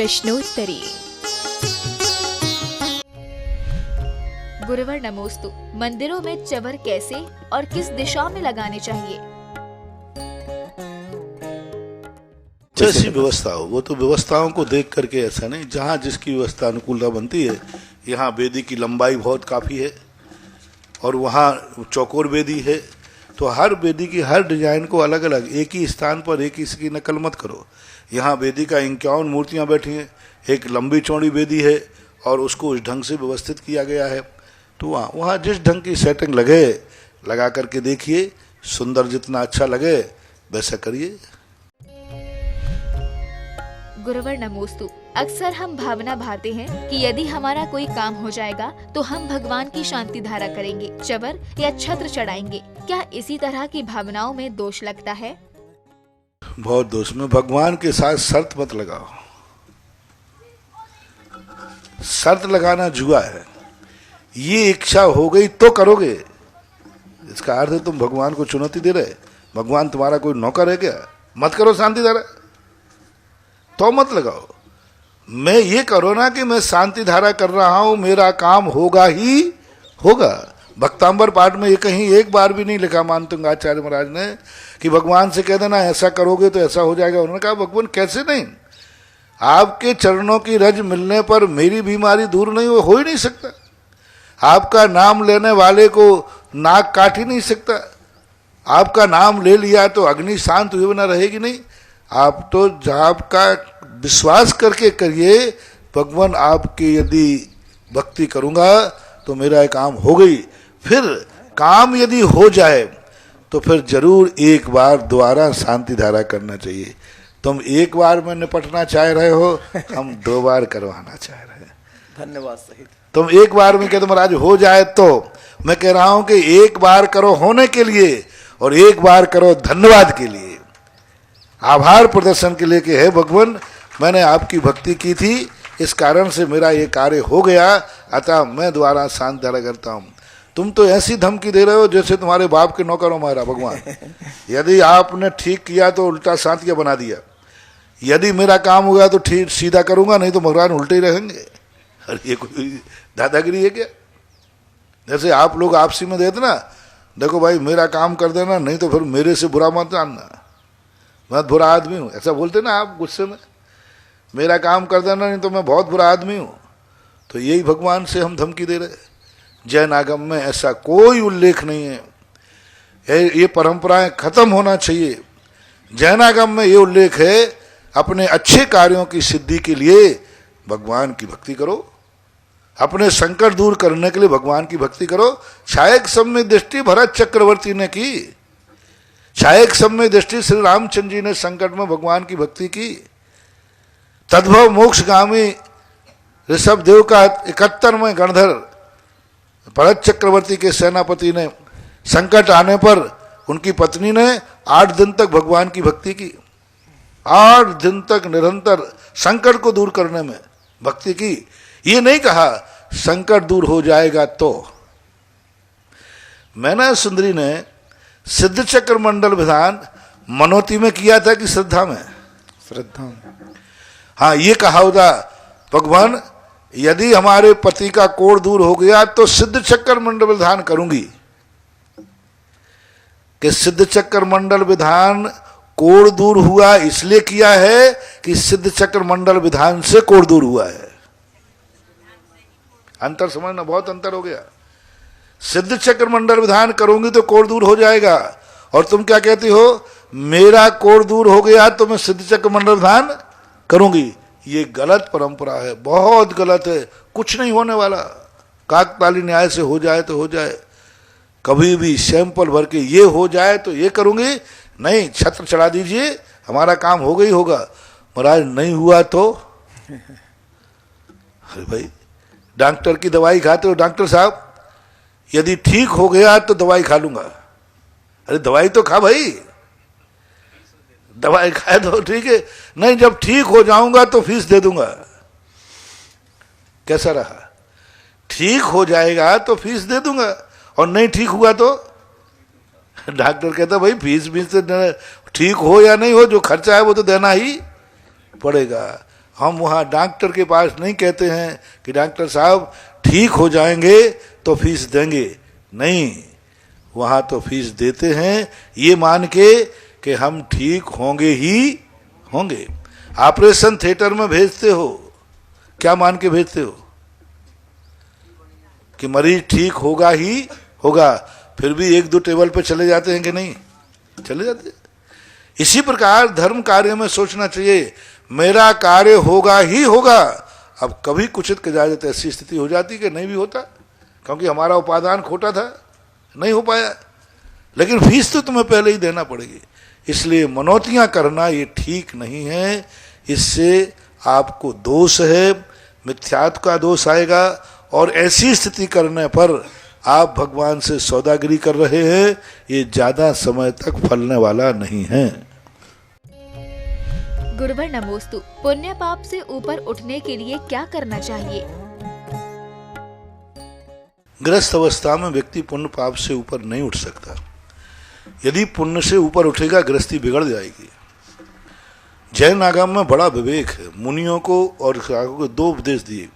प्रश्नोत्तरी। गुरुवर नमोस्तु। मंदिरों में चवर कैसे और किस दिशा में लगाने चाहिए? जैसी व्यवस्था हो, वो तो व्यवस्थाओं को देख करके ऐसा नहीं, जहाँ जिसकी व्यवस्था अनुकूलता बनती है। यहाँ वेदी की लंबाई बहुत काफ़ी है और वहाँ चौकोर वेदी है, तो हर वेदी की हर डिजाइन को अलग अलग, एक ही स्थान पर एक ही इसकी नकल मत करो। यहाँ वेदी का 51 मूर्तियाँ बैठी हैं, एक लंबी चौड़ी वेदी है और उसको उस ढंग से व्यवस्थित किया गया है। तो वहाँ जिस ढंग की सेटिंग लगे लगा करके देखिए, सुंदर जितना अच्छा लगे वैसा करिए। गुरुवर नमोस्तु। अक्सर हम भावना भाते हैं कि यदि हमारा कोई काम हो जाएगा तो हम भगवान की शांति धारा करेंगे, चवर या छत्र चढ़ाएंगे। क्या इसी तरह की भावनाओं में दोष लगता है? बहुत दोष में। भगवान के साथ शर्त मत लगाओ। शर्त लगाना जुआ है। ये इच्छा हो गई तो करोगे, इसका अर्थ है तुम भगवान को चुनौती दे रहे। भगवान तुम्हारा कोई नौकर है क्या? मत करो शांति धारा, तो मत लगाओ। मैं ये करो ना कि मैं शांति धारा कर रहा हूं, मेरा काम होगा ही होगा। भक्तांबर पाठ में ये कहीं एक बार भी नहीं लिखा मानतुंग आचार्य महाराज ने कि भगवान से कह देना ऐसा करोगे तो ऐसा हो जाएगा। उन्होंने कहा भगवान कैसे नहीं, आपके चरणों की रज मिलने पर मेरी बीमारी दूर नहीं हो ही नहीं सकता। आपका नाम लेने वाले को नाक काट ही नहीं सकता। आपका नाम ले लिया तो अग्नि शांत हुए बिना रहेगी नहीं। आप तो आपका विश्वास करके करिए, भगवान आपकी यदि भक्ति करूंगा तो मेरा काम हो गई। फिर काम यदि हो जाए तो फिर जरूर एक बार दोबारा शांति धारा करना चाहिए। तुम एक बार में निपटना चाह रहे हो, हम 2 बार करवाना चाह रहे हैं। धन्यवाद सहित। तुम एक बार में कहते महाराज हो जाए, तो मैं कह रहा हूं कि एक बार करो होने के लिए और एक बार करो धन्यवाद के लिए, आभार प्रदर्शन के लिए कि हे भगवान मैंने आपकी भक्ति की थी, इस कारण से मेरा ये कार्य हो गया, अतः मैं दोबारा शांति धारा करता हूँ। तुम तो ऐसी धमकी दे रहे हो जैसे तुम्हारे बाप के नौकर हो हमारा भगवान। यदि आपने ठीक किया तो उल्टा शांति बना दिया, यदि मेरा काम हो गया तो ठीक सीधा करूंगा, नहीं तो भगवान उल्टे ही रहेंगे। अरे ये कोई दादागिरी है क्या? जैसे आप लोग आपसी में देते ना, देखो भाई मेरा काम कर देना, नहीं तो फिर मेरे से बुरा मत जानना, मैं बुरा आदमी हूँ, ऐसा बोलते ना आप गुस्से में। मेरा काम कर देना, नहीं तो मैं बहुत बुरा आदमी हूँ। तो यही भगवान से हम धमकी दे रहे। जैन आगम में ऐसा कोई उल्लेख नहीं है। ये परंपराएं खत्म होना चाहिए। जैन आगम में ये उल्लेख है, अपने अच्छे कार्यों की सिद्धि के लिए भगवान की भक्ति करो, अपने संकट दूर करने के लिए भगवान की भक्ति करो। छायक सम्य दृष्टि भरत चक्रवर्ती ने की, छायक सम्य दृष्टि श्री रामचंद्र जी ने संकट में भगवान की भक्ति की। तद्भव मोक्षगामी ऋषभ देव का 71वें गणधर भरत चक्रवर्ती के सेनापति ने संकट आने पर उनकी पत्नी ने 8 दिन तक भगवान की भक्ति की। 8 दिन तक निरंतर संकट को दूर करने में भक्ति की। ये नहीं कहा संकट दूर हो जाएगा तो। मैना सुंदरी ने सिद्ध चक्र मंडल विधान मनोती में किया था कि श्रद्धा में? श्रद्धा में। हाँ, ये कहा होता भगवान यदि हमारे पति का कोढ़ दूर हो गया तो सिद्ध चक्र मंडल विधान करूंगी। कि सिद्ध चक्र मंडल विधान कोढ़ दूर हुआ इसलिए किया है कि सिद्ध चक्र मंडल विधान से कोढ़ दूर हुआ है। अंतर समझना, बहुत अंतर हो गया। सिद्ध चक्र मंडल विधान करूंगी तो कोढ़ दूर हो जाएगा, और तुम क्या कहती हो, मेरा कोढ़ दूर हो गया तो मैं सिद्ध चक्र मंडल विधान करूंगी। ये गलत परंपरा है, बहुत गलत है, कुछ नहीं होने वाला। काकताली न्याय से हो जाए तो हो जाए, कभी भी सैंपल भर के ये हो जाए तो ये करूंगी, नहीं छत्र चढ़ा दीजिए हमारा काम हो गई होगा। महाराज नहीं हुआ तो अरे भाई डॉक्टर की दवाई खाते हो, डॉक्टर साहब यदि ठीक हो गया तो दवाई खा लूंगा। अरे दवाई तो खा भाई, दवाई खाए तो ठीक है, नहीं जब ठीक हो जाऊंगा तो फीस दे दूंगा। कैसा रहा? ठीक हो जाएगा तो फीस दे दूंगा, और नहीं ठीक हुआ तो डॉक्टर कहता भाई फीस भी से ठीक हो या नहीं हो, जो खर्चा है वो तो देना ही पड़ेगा। हम वहाँ डॉक्टर के पास नहीं कहते हैं कि डॉक्टर साहब ठीक हो जाएंगे तो फीस देंगे, नहीं, वहाँ तो फीस देते हैं ये मान के कि हम ठीक होंगे ही होंगे। ऑपरेशन थिएटर में भेजते हो, क्या मान के भेजते हो कि मरीज ठीक होगा ही होगा, फिर भी एक दो टेबल पे चले जाते हैं कि नहीं चले जाते। इसी प्रकार धर्म कार्य में सोचना चाहिए मेरा कार्य होगा ही होगा। अब कभी कुछ कदाचित ऐसी स्थिति हो जाती कि नहीं भी होता, क्योंकि हमारा उपादान खोटा था, नहीं हो पाया, लेकिन फीस तो तुम्हें पहले ही देना पड़ेगी। इसलिए मनौतियां करना ये ठीक नहीं है, इससे आपको दोष है, मिथ्यात्व का दोष आएगा, और ऐसी स्थिति करने पर आप भगवान से सौदागरी कर रहे हैं, ये ज्यादा समय तक फलने वाला नहीं है। गुरुवर नमोस्तु। पुण्य पाप से ऊपर उठने के लिए क्या करना चाहिए? ग्रस्त अवस्था में व्यक्ति पुण्य पाप से ऊपर नहीं उठ सकता। यदि पुण्य से ऊपर उठेगा गृहस्थी बिगड़ जाएगी। जैन आगम में बड़ा विवेक है। मुनियों को और साधुओं को दो उपदेश दिए,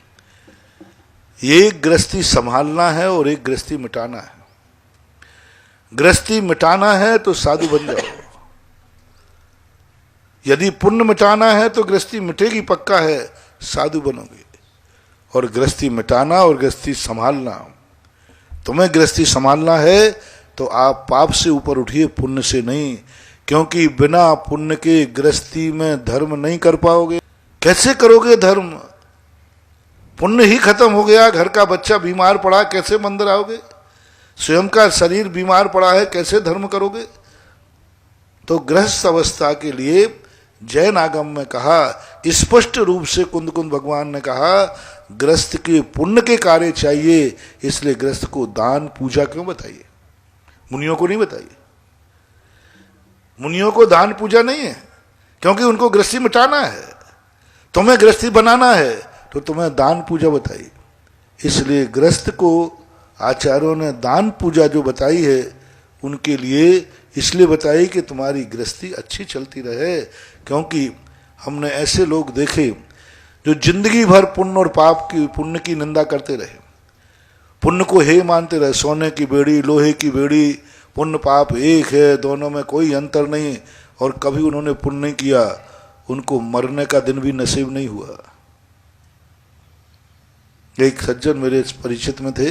एक गृहस्थी संभालना है और एक गृहस्थी मिटाना है। गृहस्थी मिटाना है तो साधु बन जाओ, यदि पुण्य मिटाना है तो गृहस्थी मिटेगी, पक्का है, साधु बनोगे। और गृहस्थी मिटाना और गृहस्थी संभालना, तुम्हें गृहस्थी संभालना है तो आप पाप से ऊपर उठिए, पुण्य से नहीं, क्योंकि बिना पुण्य के गृहस्थी में धर्म नहीं कर पाओगे। कैसे करोगे धर्म? पुण्य ही खत्म हो गया, घर का बच्चा बीमार पड़ा, कैसे मंदिर आओगे? स्वयं का शरीर बीमार पड़ा है, कैसे धर्म करोगे? तो गृहस्थ अवस्था के लिए जैन आगम में कहा, स्पष्ट रूप से कुंद भगवान ने कहा, गृहस्थ के पुण्य के कार्य चाहिए, इसलिए गृहस्थ को दान पूजा क्यों बताइए, मुनियों को नहीं बताइए। मुनियों को दान पूजा नहीं है, क्योंकि उनको गृहस्थी मिटाना है, तुम्हें गृहस्थी बनाना है, तो तुम्हें दान पूजा बताइए। इसलिए गृहस्थ को आचार्यों ने दान पूजा जो बताई है उनके लिए इसलिए बताई कि तुम्हारी गृहस्थी अच्छी चलती रहे। क्योंकि हमने ऐसे लोग देखे जो जिंदगी भर पुण्य और पाप की, पुण्य की निंदा करते रहे, पुण्य को हे मानते रहे, सोने की बेड़ी लोहे की बेड़ी, पुण्य पाप एक है, दोनों में कोई अंतर नहीं, और कभी उन्होंने पुण्य नहीं किया, उनको मरने का दिन भी नसीब नहीं हुआ। एक सज्जन मेरे परिचित में थे,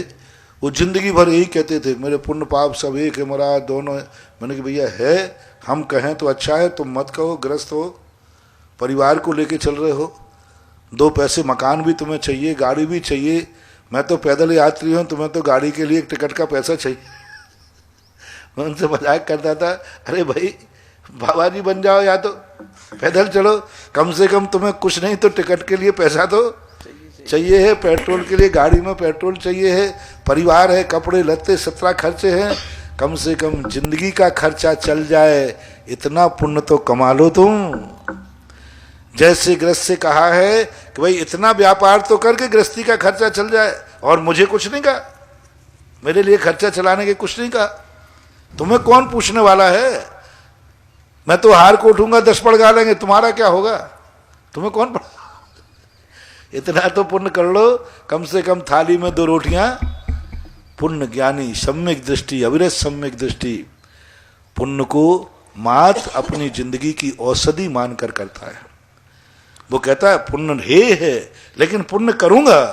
वो जिंदगी भर यही कहते थे मेरे पुण्य पाप सब एक है महाराज, दोनों है। मैंने कहा भैया है, हम कहें तो अच्छा है, तुम मत कहो, ग्रस्त हो, परिवार को लेके चल रहे हो, दो पैसे मकान भी तुम्हें चाहिए, गाड़ी भी चाहिए, मैं तो पैदल यात्री हूँ, तुम्हें तो गाड़ी के लिए एक टिकट का पैसा चाहिए। मैं उनसे मजाक करता था, अरे भाई बाबा जी बन जाओ या तो पैदल चलो, कम से कम तुम्हें कुछ नहीं तो टिकट के लिए पैसा तो चाहिए है, पेट्रोल के लिए गाड़ी में पेट्रोल चाहिए है, परिवार है, कपड़े लत्ते 17 खर्चे हैं, कम से कम जिंदगी का खर्चा चल जाए, इतना पुण्य तो कमा लो तुम। जैसे गृहस्थ से कहा है कि भाई इतना व्यापार तो करके गृहस्थी का खर्चा चल जाए, और मुझे कुछ नहीं कहा, मेरे लिए खर्चा चलाने के कुछ नहीं कहा, तुम्हें कौन पूछने वाला है? मैं तो हार को उठूंगा 10 पड़ गा लेंगे, तुम्हारा क्या होगा, तुम्हें कौन पढ़ा? इतना तो पुण्य कर लो, कम से कम थाली में 2 रोटियां। पुण्य ज्ञानी सम्यक दृष्टि, अविरत सम्यक दृष्टि, पुण्य को मात अपनी जिंदगी की औषधि मानकर करता है। वो कहता है पुण्य है, लेकिन पुण्य करूंगा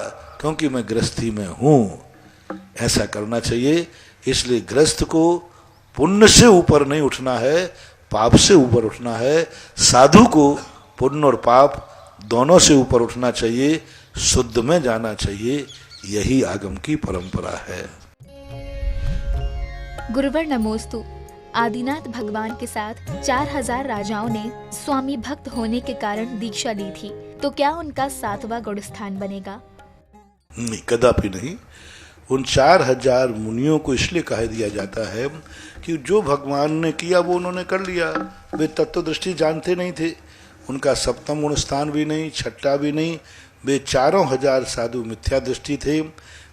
क्योंकि मैं गृहस्थी में हूं, ऐसा करना चाहिए। इसलिए गृहस्थ को पुण्य से ऊपर नहीं उठना है, पाप से ऊपर उठना है। साधु को पुण्य और पाप दोनों से ऊपर उठना चाहिए, शुद्ध में जाना चाहिए, यही आगम की परंपरा है। गुरुवर नमोस्तु। आदिनाथ भगवान के साथ 4000 राजाओं ने स्वामी भक्त होने के कारण दीक्षा ली थी, तो क्या उनका 7वां गुण स्थान बनेगा? नहीं, कदापि नहीं। उन 4000 मुनियों को इसलिए कह दिया जाता है कि जो भगवान ने किया वो उन्होंने कर लिया, वे तत्व दृष्टि जानते नहीं थे, उनका 7वां गुण स्थान भी नहीं, 6वां भी नहीं। वे 4000 साधु मिथ्या दृष्टि थे,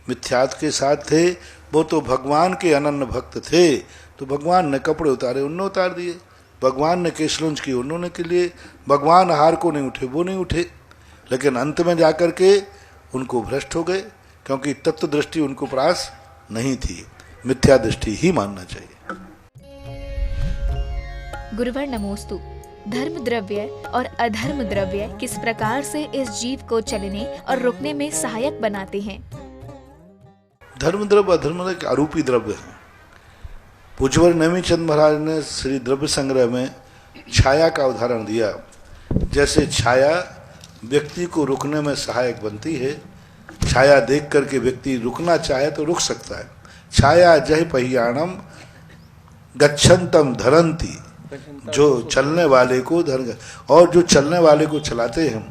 मिथ्यात्व के साथ थे, वो तो भगवान के अनन्य भक्त थे। तो भगवान ने कपड़े उतारे, उन्होंने उतार दिए, भगवान ने केशलुंज की, उन्होंने के लिए, भगवान आहार को नहीं उठे, वो नहीं उठे। लेकिन अंत में जाकर के उनको भ्रष्ट हो गए, क्योंकि तत्व दृष्टि उनको पास नहीं थी, मिथ्या दृष्टि ही मानना चाहिए। गुरुवर नमोस्तु। धर्म द्रव्य और अधर्म द्रव्य किस प्रकार से इस जीव को चलने और रुकने में सहायक बनाते हैं? धर्म द्रव्य अधर्म द्रव्य आरूपी द्रव्य है। पूज्यवर नेमीचंद महाराज ने श्री द्रव्य संग्रह में छाया का उदाहरण दिया। जैसे छाया व्यक्ति को रुकने में सहायक बनती है, छाया देख करके व्यक्ति रुकना चाहे तो रुक सकता है। छाया जय पहियाणम गच्छन्तम धरंती, जो चलने वाले को धर, और जो चलने वाले को चलाते हैं।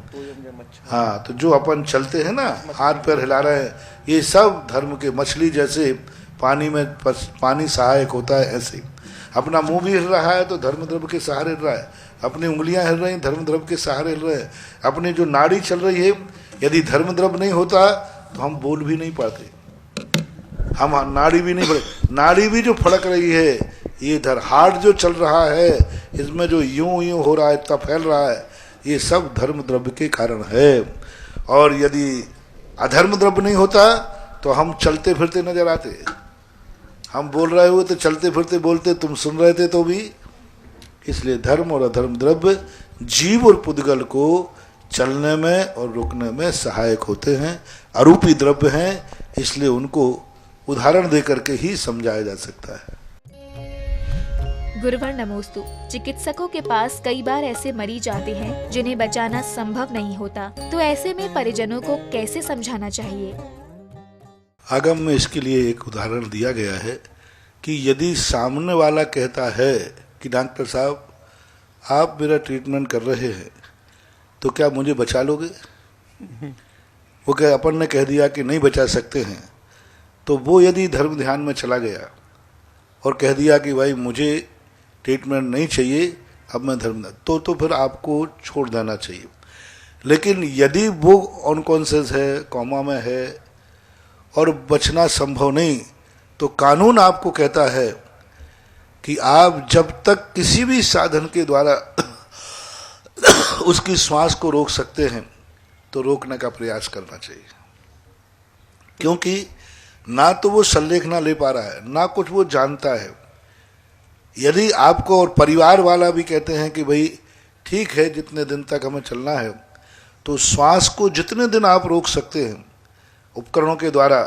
हाँ, तो जो अपन चलते हैं ना, हाथ पैर हिला रहे हैं, ये सब धर्म के, मछली जैसे पानी में पानी सहायक होता है, ऐसे अपना मुंह भी हिल रहा है तो धर्म द्रव्य के सहारे हिल रहा है, अपनी उंगलियां हिल रही हैं धर्म द्रव्य के सहारे हिल रहे हैं, अपनी जो नाड़ी चल रही है, यदि धर्म द्रव्य नहीं होता तो हम बोल भी नहीं पाते, हम नाड़ी भी नहीं फड़क, नाड़ी भी जो फड़क रही है, ये इधर हार्ट जो चल रहा है, इसमें जो यूं यूं हो रहा है, इतना फैल रहा है, ये सब धर्म द्रव्य के कारण है। और यदि अधर्म द्रव्य नहीं होता तो हम चलते फिरते नजर आते, हम बोल रहे हुए तो चलते फिरते बोलते, तुम सुन रहे थे तो भी। इसलिए धर्म और अधर्म द्रव्य जीव और पुद्गल को चलने में और रुकने में सहायक होते हैं, अरूपी द्रव्य हैं, इसलिए उनको उदाहरण देकर के ही समझाया जा सकता है। गुरुवर नमोस्तु। चिकित्सकों के पास कई बार ऐसे मरीज आते हैं जिन्हें बचाना संभव नहीं होता, तो ऐसे में परिजनों को कैसे समझाना चाहिए? आगम में इसके लिए एक उदाहरण दिया गया है कि यदि सामने वाला कहता है कि डॉक्टर साहब आप मेरा ट्रीटमेंट कर रहे हैं तो क्या मुझे बचा लोगे, वो क्या अपन ने कह दिया कि नहीं बचा सकते हैं, तो वो यदि धर्म ध्यान में चला गया और कह दिया कि भाई मुझे ट्रीटमेंट नहीं चाहिए, अब मैं धर्म, तो फिर आपको छोड़ देना चाहिए। लेकिन यदि वो अनकॉन्शियस है, कोमा में है और बचना संभव नहीं, तो कानून आपको कहता है कि आप जब तक किसी भी साधन के द्वारा उसकी श्वास को रोक सकते हैं तो रोकने का प्रयास करना चाहिए, क्योंकि ना तो वो संलेख ना ले पा रहा है, ना कुछ वो जानता है। यदि आपको और परिवार वाला भी कहते हैं कि भाई ठीक है जितने दिन तक हमें चलना है, तो श्वास को जितने दिन आप रोक सकते हैं उपकरणों के द्वारा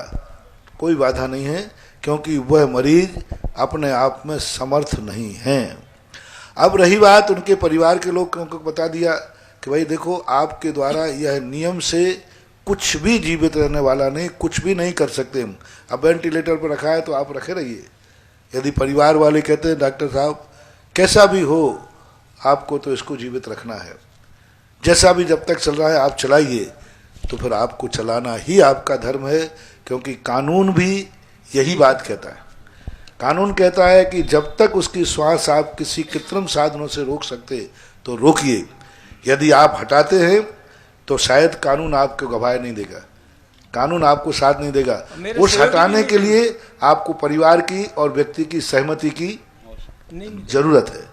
कोई बाधा नहीं है, क्योंकि वह मरीज अपने आप में समर्थ नहीं है। अब रही बात उनके परिवार के लोगों को बता दिया कि भाई देखो आपके द्वारा यह नियम से कुछ भी जीवित रहने वाला नहीं, कुछ भी नहीं कर सकते हम, अब वेंटिलेटर पर रखा है तो आप रखे रहिए। यदि परिवार वाले कहते हैं डॉक्टर साहब कैसा भी हो आपको तो इसको जीवित रखना है, जैसा भी जब तक चल रहा है आप चलाइए, तो फिर आपको चलाना ही आपका धर्म है, क्योंकि कानून भी यही बात कहता है। कानून कहता है कि जब तक उसकी श्वास आप किसी कृत्रिम साधनों से रोक सकते तो रोकिए, यदि आप हटाते हैं तो शायद कानून आपको गवाह नहीं देगा, कानून आपको साथ नहीं देगा। उस हटाने के लिए आपको परिवार की और व्यक्ति की सहमति की जरूरत है।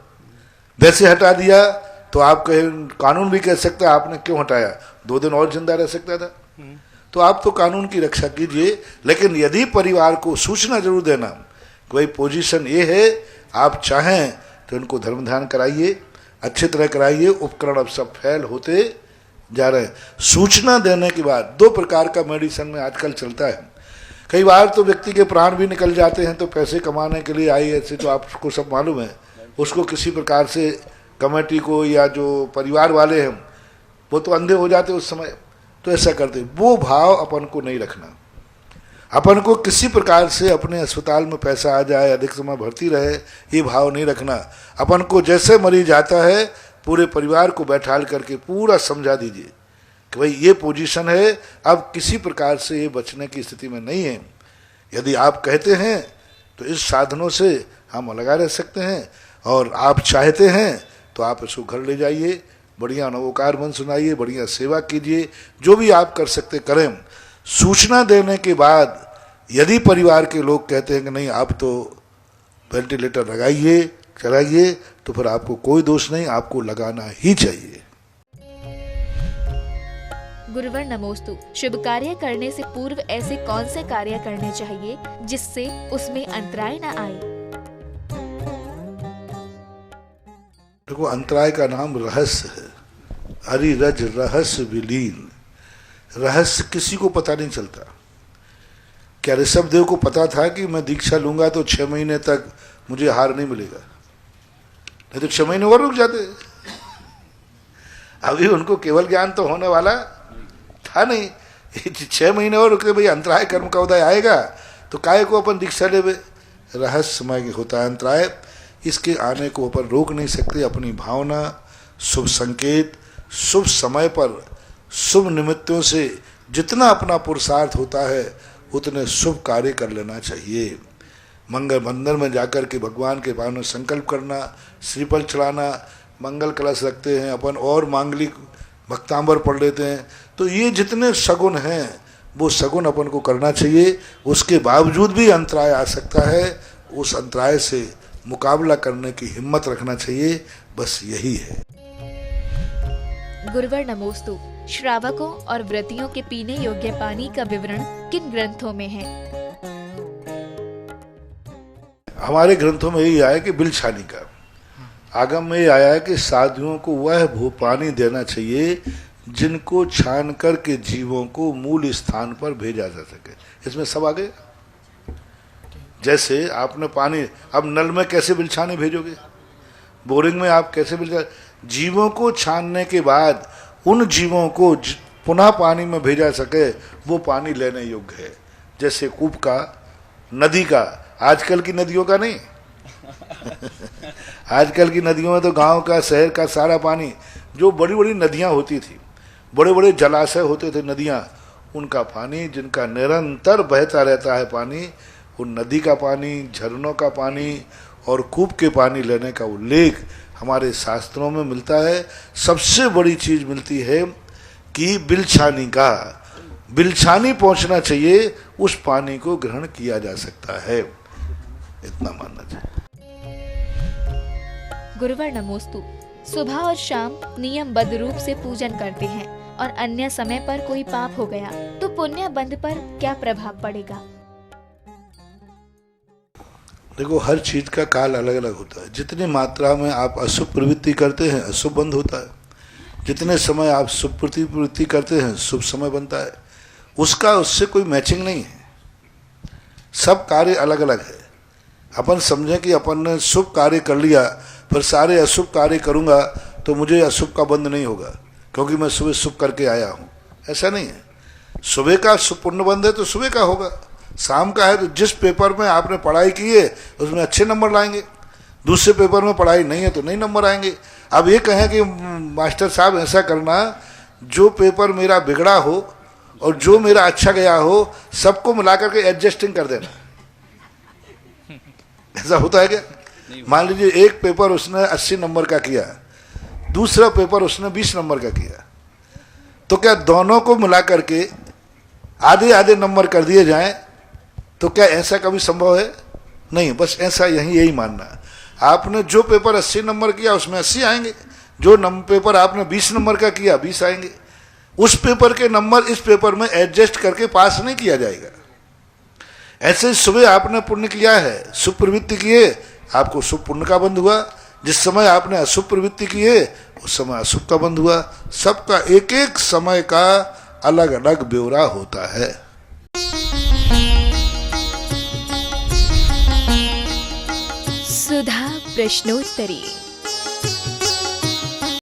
वैसे हटा दिया तो आप कहें, कानून भी कह सकता है आपने क्यों हटाया, 2 दिन और जिंदा रह सकता था। तो आप तो कानून की रक्षा कीजिए, लेकिन यदि परिवार को सूचना जरूर देना कि भाई पोजीशन ये है, आप चाहें तो इनको धर्म ध्यान कराइए, अच्छी तरह कराइए, उपकरण अब सब फेल होते जा रहे हैं। सूचना देने के बाद 2 प्रकार का मेडिसिन में आजकल चलता है। कई बार तो व्यक्ति के प्राण भी निकल जाते हैं, तो पैसे कमाने के लिए आई ऐसे तो आपको सब मालूम है, उसको किसी प्रकार से कमेटी को या जो परिवार वाले हैं वो तो अंधे हो जाते उस समय, तो ऐसा करते। वो भाव अपन को नहीं रखना, अपन को किसी प्रकार से अपने अस्पताल में पैसा आ जाए, अधिक समय भर्ती रहे, ये भाव नहीं रखना। अपन को जैसे मरीज आता है पूरे परिवार को बैठाल करके पूरा समझा दीजिए कि भाई ये पोजीशन है, अब किसी प्रकार से ये बचने की स्थिति में नहीं है। यदि आप कहते हैं तो इस साधनों से हम लगा रह सकते हैं, और आप चाहते हैं तो आप इसको घर ले जाइए, बढ़िया नवोकार मन सुनाइए, बढ़िया सेवा कीजिए, जो भी आप कर सकते करें। सूचना देने के बाद यदि परिवार के लोग कहते हैं कि नहीं आप तो वेंटिलेटर लगाइए चलाइए, तो फिर आपको कोई दोष नहीं, आपको लगाना ही चाहिए। गुरुवर नमोस्तु। शुभ कार्य करने से पूर्व ऐसे कौन से कार्य करने चाहिए जिससे उसमें अंतराय न आए? देखो, अंतराय का नाम रहस्य है। हरिरज रहस्य विलीन। रहस्य किसी को पता नहीं चलता। क्या ऋषभ देव को पता था कि मैं दीक्षा लूंगा तो 6 महीने तक मुझे हार नहीं मिलेगा? नहीं तो 6 महीने और रुक जाते। अभी उनको केवल ज्ञान तो होने वाला था नहीं। 6 महीने और रुके, भाई अंतराय कर्म का उदय आएगा तो काहे को अपन दीक्षा ले? रहस्यमय होता है अंतराय, इसके आने को अपन रोक नहीं सकते। अपनी भावना, शुभ संकेत, शुभ समय पर शुभ निमित्तों से जितना अपना पुरुषार्थ होता है उतने शुभ कार्य कर लेना चाहिए। मंगल मंदिर में जाकर के भगवान के भाव में संकल्प करना, श्रीफल चढ़ाना, मंगल कलश रखते हैं अपन और मांगलिक भक्तांबर पढ़ लेते हैं। तो ये जितने सगुन हैं वो सगुन अपन को करना चाहिए। उसके बावजूद भी अंतराय आ सकता है, उस अंतराय से मुकाबला करने की हिम्मत रखना चाहिए। बस यही है। गुरुवर नमोस्तु। श्रावकों और व्रतियों के पीने योग्य पानी का विवरण किन ग्रंथों में है? हमारे ग्रंथों में यही आया कि बिल छानी का। आगम में ये आया है कि साधुओं को वह भू पानी देना चाहिए जिनको छान कर के जीवों को मूल स्थान पर भेजा जा सके। इसमें सब आ गए। जैसे आपने पानी, अब नल में कैसे बिल छानी भेजोगे? बोरिंग में आप कैसे बिल? जीवों को छानने के बाद उन जीवों को पुनः पानी में भेजा सके वो पानी लेने योग्य है। जैसे कूप का, नदी का। आजकल की नदियों का नहीं। आजकल की नदियों में तो गांव का, शहर का सारा पानी, जो बड़ी बड़ी नदियां होती थी, बड़े बड़े जलाशय होते थे, नदियां, उनका पानी जिनका निरंतर बहता रहता है पानी, उन नदी का पानी, झरनों का पानी और कूप के पानी लेने का उल्लेख हमारे शास्त्रों में मिलता है। सबसे बड़ी चीज मिलती है कि बिलछानी का, बिलछानी पहुंचना चाहिए, उस पानी को ग्रहण किया जा सकता है। इतना मानना चाहिए। गुरुवर नमोस्तु। सुबह और शाम नियमबद्ध रूप से पूजन करते हैं और अन्य समय पर कोई पाप हो गया तो पुण्य बंध पर क्या प्रभाव पड़ेगा? देखो, हर चीज का काल अलग अलग होता है। जितनी मात्रा में आप अशुभ प्रवृत्ति करते हैं अशुभ बंध होता है। जितने समय आप शुभ प्रवृत्ति करते हैं शुभ समय बनता है। उसका उससे कोई मैचिंग नहीं है। सब कार्य अलग अलग है। अपन समझें कि अपन ने शुभ कार्य कर लिया फिर सारे अशुभ कार्य करूंगा तो मुझे अशुभ का बंध नहीं होगा क्योंकि मैं सुबह शुभ करके आया हूं। ऐसा नहीं है। सुबह का शुभ पुण्य बंध है तो सुबह का होगा। शाम का है तो जिस पेपर में आपने पढ़ाई की है उसमें अच्छे नंबर लाएंगे, दूसरे पेपर में पढ़ाई नहीं है तो नहीं नंबर आएंगे। अब ये कहें कि मास्टर साहब ऐसा करना, जो पेपर मेरा बिगड़ा हो और जो मेरा अच्छा गया हो सबको मिला करके एडजस्टिंग कर देना, ऐसा होता है क्या? मान लीजिए एक पेपर उसने 80 नंबर का किया, दूसरा पेपर उसने 20 नंबर का किया, तो क्या दोनों को मिला करके आधे आधे नंबर कर दिए जाएं? तो क्या ऐसा कभी संभव है? नहीं। बस ऐसा यही मानना। आपने जो पेपर 80 नंबर किया उसमें 80 आएंगे, जो पेपर आपने 20 नंबर का किया 20 आएंगे। उस पेपर के नंबर इस पेपर में एडजस्ट करके पास नहीं किया जाएगा। ऐसे सुबह आपने पुण्य किया है, शुभ प्रवृत्ति किए, आपको शुभ पुण्य का बंध हुआ। जिस समय आपने अशुभ प्रवृत्ति किए उस समय अशुभ का बंध हुआ। सबका एक एक समय का अलग अलग ब्यौरा होता है। सुधा प्रश्नोत्तरी।